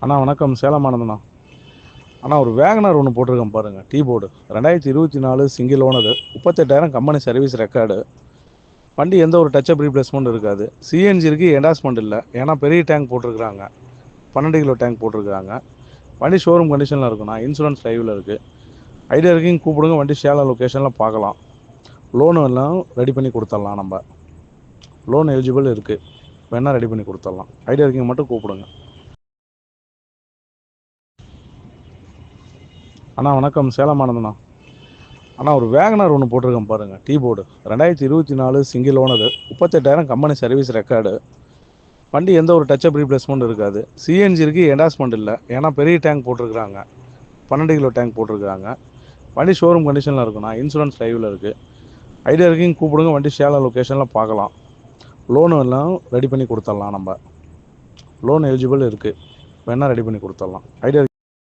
அண்ணா வணக்கம். சேலம் ஆனந்தண்ணா. அண்ணா ஒரு வேகனார் ஒன்று போட்டிருக்கேன் பாருங்கள். Tea board 2024 single owner, 38,000 company service record. வண்டி எந்த ஒரு டச்சப் ரீப்ளேஸ்மெண்ட் இருக்காது. சிஎன்ஜி இருக்குது, என்டாஸ்மெண்ட் இல்லை. ஏன்னா பெரிய டேங்க் போட்டிருக்கிறாங்க, 12 கிலோ டேங்க் போட்டிருக்காங்க. வண்டி ஷோரூம் கண்டிஷனில் இருக்குண்ணா. இன்சூரன்ஸ் லைவில் இருக்குது. ஐடியா இருக்குங்க கூப்பிடுங்க. வண்டி சேலம் லொக்கேஷனில் பார்க்கலாம். லோனு எல்லாம் ரெடி பண்ணி கொடுத்துடலாம். நம்ம லோன் எலிஜிபிள் இருக்குது, வேணால் ரெடி பண்ணி கொடுத்துடலாம். ஐடியா இருக்குங்க மட்டும் கூப்பிடுங்க. அண்ணா வணக்கம். சேலம் ஆனந்தண்ணா. அண்ணா ஒரு வேகனார் ஒன்று போட்டிருக்கேன் பாருங்கள். Tea board 2024 single owner, 38,000 company service record. வண்டி எந்த ஒரு டச்சப் ரீப்ளேஸ்மெண்ட் இருக்காது. சிஎன்ஜி இருக்குது, என்டாஸ்மெண்ட் இல்லை. ஏன்னா பெரிய டேங்க் போட்டிருக்கிறாங்க, 12 கிலோ டேங்க் போட்டிருக்காங்க. வண்டி ஷோரூம் கண்டிஷனில் இருக்குண்ணா. இன்சூரன்ஸ் லைவில் இருக்குது. ஐடியா இருக்குங்க கூப்பிடுங்க. வண்டி சேலம் லொக்கேஷனில் பார்க்கலாம். லோனு எல்லாம் ரெடி பண்ணி கொடுத்துடலாம். நம்ம லோன் எலிஜிபிள் இருக்குது, வேணால் ரெடி பண்ணி கொடுத்துடலாம். ஐடியா